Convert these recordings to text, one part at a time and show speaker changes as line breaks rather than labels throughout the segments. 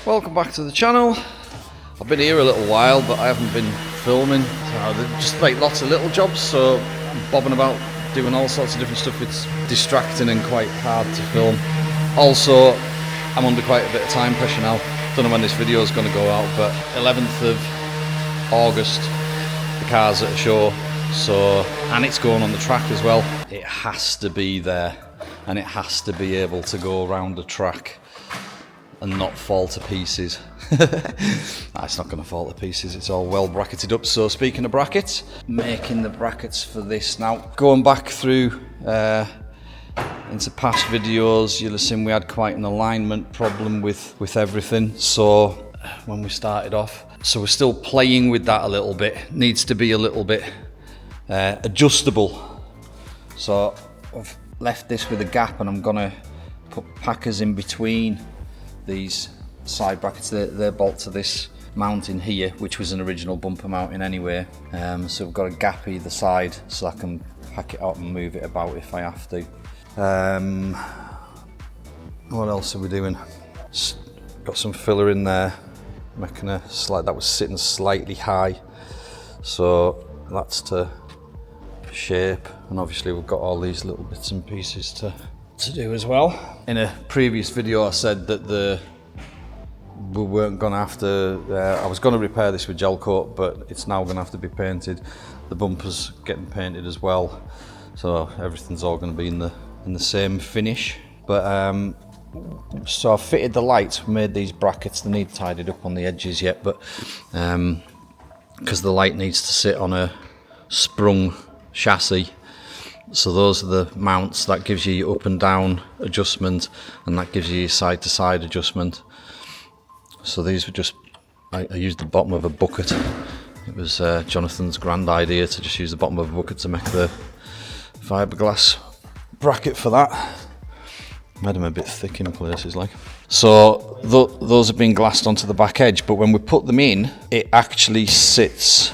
Welcome back to the channel. I've been here a little while, but I haven't been filming. Just like lots of little jobs, so I'm bobbing about doing all sorts of different stuff. It's distracting and quite hard to film. Also, I'm under quite a bit of time pressure now. Don't know when this video is going to go out, but 11th of August, the car's at a show, and it's going on the track as well. It has to be there, and it has to be able to go around the track and not fall to pieces. Nah, it's not going to fall to pieces, it's all well bracketed up. So speaking of brackets, making the brackets for this now. Going back through into past videos, you'll have seen we had quite an alignment problem with everything, so when we started off. So we're still playing with that a little bit. Needs to be a little bit adjustable. So I've left this with a gap, and I'm gonna put packers in between these side brackets. They're bolt to this mounting here, which was an original bumper mounting anyway. So we've got a gap either side, so I can pack it up and move it about if I have to. What else are we doing? Got some filler in there, making a slide that was sitting slightly high, so that's to shape. And obviously we've got all these little bits and pieces to do as well. In a previous video I said that we weren't gonna have to, I was gonna repair this with gel coat, but it's now gonna have to be painted. The bumper's getting painted as well, so everything's all gonna be in the same finish. But so I've fitted the lights, made these brackets. They need tidied up on the edges yet, but because the light needs to sit on a sprung chassis. So those are the mounts. That gives you your up and down adjustment, and that gives you your side to side adjustment. So these were just, I used the bottom of a bucket. It was Jonathan's grand idea to just use the bottom of a bucket to make the fiberglass bracket for that. Made them a bit thick in places like. So those have been glassed onto the back edge, but when we put them in, it actually sits.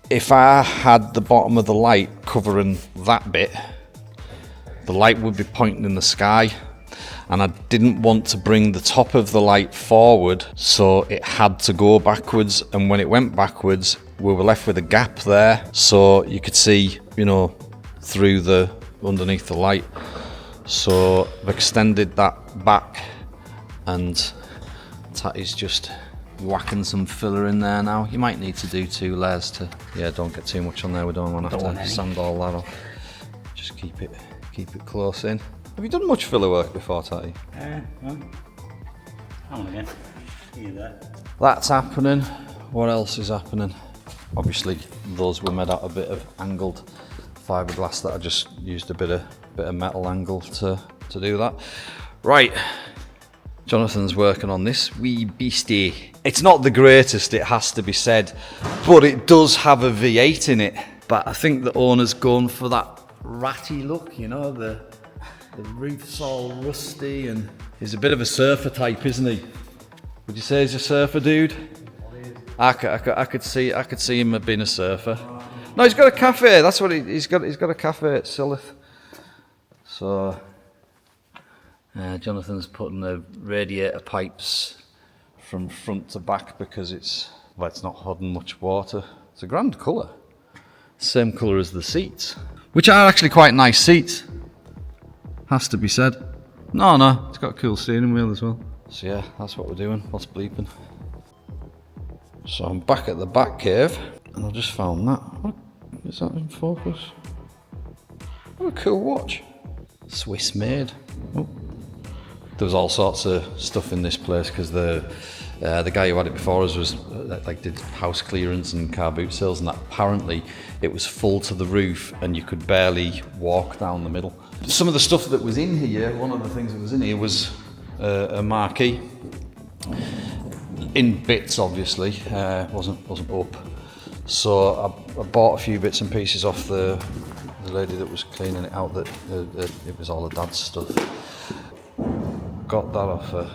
If I had the bottom of the light covering that bit, the light would be pointing in the sky, and I didn't want to bring the top of the light forward, so it had to go backwards. And when it went backwards, we were left with a gap there, so you could see, you know, through the underneath the light. So I've extended that back, and Tatty's just whacking some filler in there now. You might need to do 2 layers to, yeah, don't get too much on there. We don't want to have to sand all that off. Just keep it close in. Have you done much filler work before, Tatty?
No. How on again? Either.
That's happening. What else is happening? Obviously those were made out of a bit of angled fiberglass that I just used a bit of metal angle to do that. Right. Jonathan's working on this wee beastie. It's not the greatest, it has to be said, but it does have a V8 in it. But I think the owner's gone for that ratty look, you know, the roof's all rusty, and he's a bit of a surfer type, isn't he? Would you say he's a surfer dude? I could see him being a surfer. No, he's got a cafe. That's what he's got. He's got a cafe at Silith. So Jonathan's putting the radiator pipes from front to back because it's not holding much water. It's a grand colour. Same colour as the seats, which are actually quite nice seats. Has to be said. No, it's got a cool steering wheel as well. So yeah, that's what we're doing. What's bleeping? So I'm back at the back cave, and I just found that. What is that in focus? What a cool watch. Swiss made. Oh. There was all sorts of stuff in this place because the guy who had it before us was did house clearance and car boot sales, and that apparently it was full to the roof and you could barely walk down the middle. Some of the stuff that was in here, one of the things that was in here was a marquee. In bits, obviously, wasn't up. So I bought a few bits and pieces off the lady that was cleaning it out. That it was all the dad's stuff. Got that off a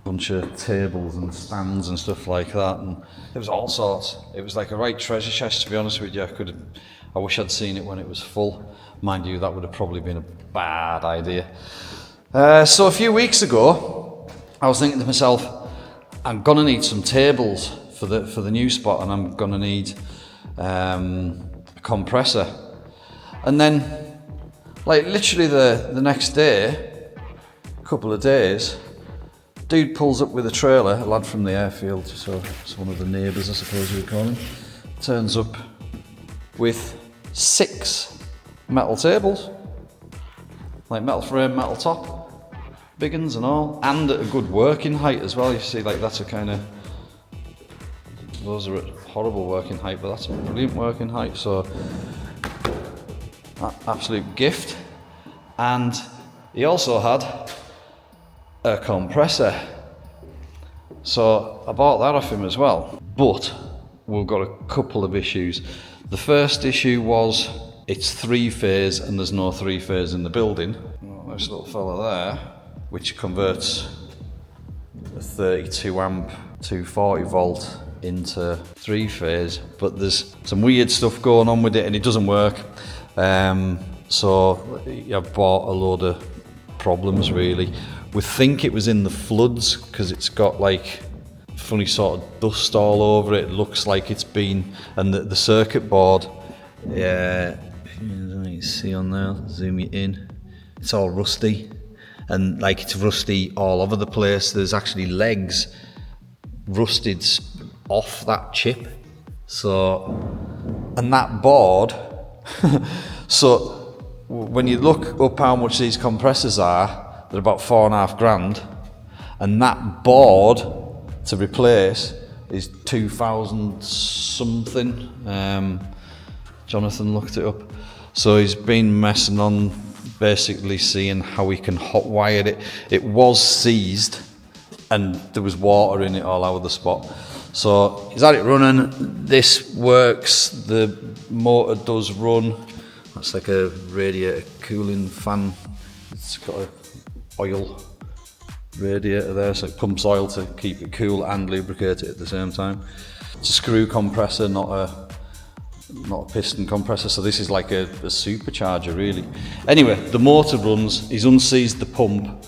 bunch of tables and stands and stuff like that, and there was all sorts. It was like a right treasure chest, to be honest with you. I wish I'd seen it when it was full. Mind you, that would have probably been a bad idea. So a few weeks ago, I was thinking to myself, I'm gonna need some tables for the new spot, and I'm gonna need a compressor. And then, like literally the next day, a couple of days, dude pulls up with a trailer, a lad from the airfield, so it's one of the neighbours I suppose you would call him, turns up with 6 metal tables, like metal frame, metal top, big uns and all, and at a good working height as well. You see, like that's a kind of, those are at horrible working height, but that's a brilliant working height, so absolute gift. And he also had a compressor, so I bought that off him as well. But we've got a couple of issues. The first issue was it's 3-phase and there's no 3-phase in the building. Oh, this little fella there, which converts a 32 amp 240 volt into 3-phase, but there's some weird stuff going on with it and it doesn't work. So I've bought a load of problems really. We think it was in the floods because it's got like funny sort of dust all over it. It looks like it's been, and the circuit board, yeah, you can see on there, zoom it in, it's all rusty, and like it's rusty all over the place. There's actually legs rusted off that chip. So, and that board, so when you look up how much these compressors are, they're about $4,500, and that board to replace is 2,000 something. Jonathan looked it up. So he's been messing on, basically seeing how we can hotwire it. It was seized and there was water in it all over the spot. So he's had it running. This works. The motor does run. That's like a radiator cooling fan. It's got a oil radiator there, so it pumps oil to keep it cool and lubricate it at the same time. It's a screw compressor, not a piston compressor, so this is like a supercharger really. Anyway, the motor runs. He's unseized the pump,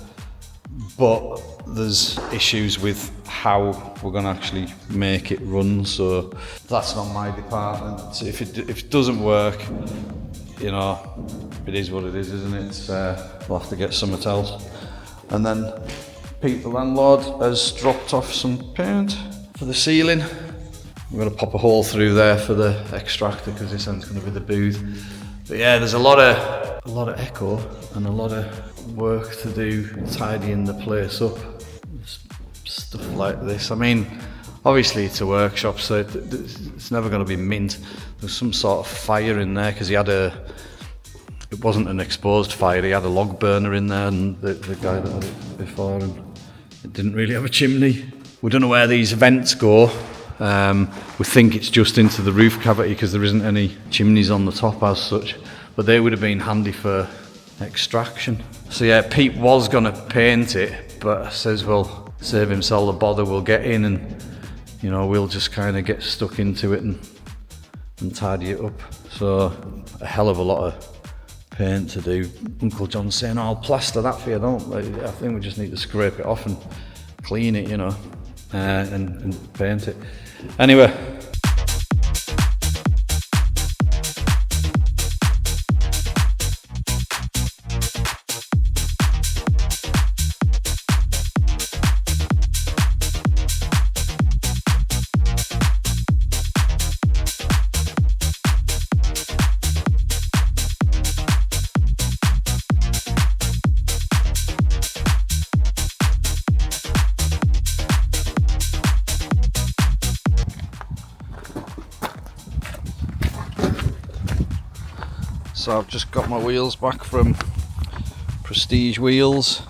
but there's issues with how we're going to actually make it run, so that's not my department. So if it doesn't work, you know, it is what it is, isn't it? We'll have to get something else. And then Pete the landlord has dropped off some paint for the ceiling. I'm going to pop a hole through there for the extractor because this end's going to be the booth. But yeah, there's a lot of echo and a lot of work to do tidying the place up. Stuff like this. I mean, obviously it's a workshop, so it's never going to be mint. There's some sort of fire in there because it wasn't an exposed fire, he had a log burner in there, and the guy that had it before, and it didn't really have a chimney. We don't know where these vents go. We think it's just into the roof cavity because there isn't any chimneys on the top as such, but they would have been handy for extraction. So yeah, Pete was going to paint it, but says, well, save himself the bother, we'll get in and, you know, we'll just kind of get stuck into it and tidy it up. So a hell of a lot of paint to do. Uncle John's saying, oh, I'll plaster that for you, I think we just need to scrape it off and clean it, you know, and paint it. Anyway. So I've just got my wheels back from Prestige Wheels,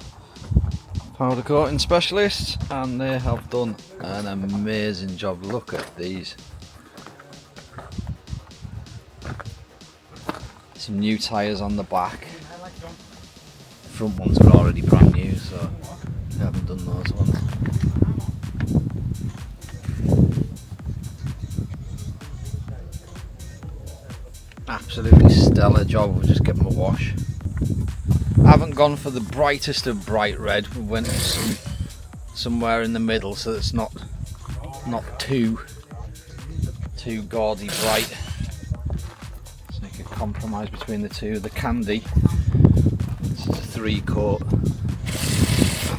powder coating specialists, and they have done an amazing job. Look at these. Some new tyres on the back. Front ones were already brand new, so I haven't done those ones. Absolutely stellar job. We'll just give them a wash. I haven't gone for the brightest of bright red. We went somewhere in the middle, so it's not too gaudy bright. So you can compromise between the two. The candy, this is a 3-coat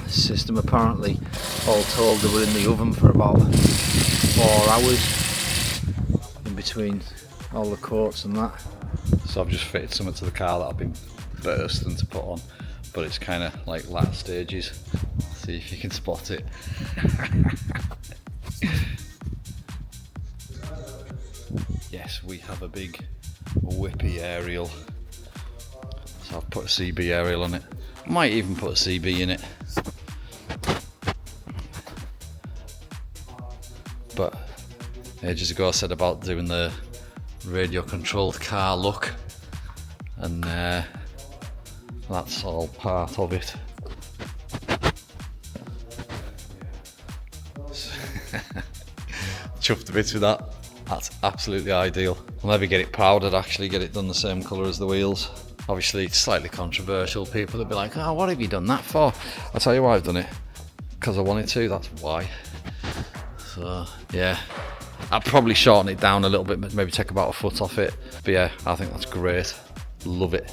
system. Apparently, all told, they were in the oven for about 4 hours in between all the coats and that. So I've just fitted something to the car that I've been bursting to put on, but it's kind of like latter stages. See if you can spot it. Yes, we have a big whippy aerial. So I've put a CB aerial on it. Might even put a CB in it. But ages ago I said about doing the radio controlled car look, and that's all part of it. Chuffed a bit with that. That's absolutely ideal. I'll maybe get it powdered, actually get it done the same colour as the wheels. Obviously it's slightly controversial. People will be like, oh, what have you done that for? I'll tell you why I've done it. Because I wanted to, that's why. So yeah, I'd probably shorten it down a little bit, maybe take about a foot off it. But yeah, I think that's great. Love it.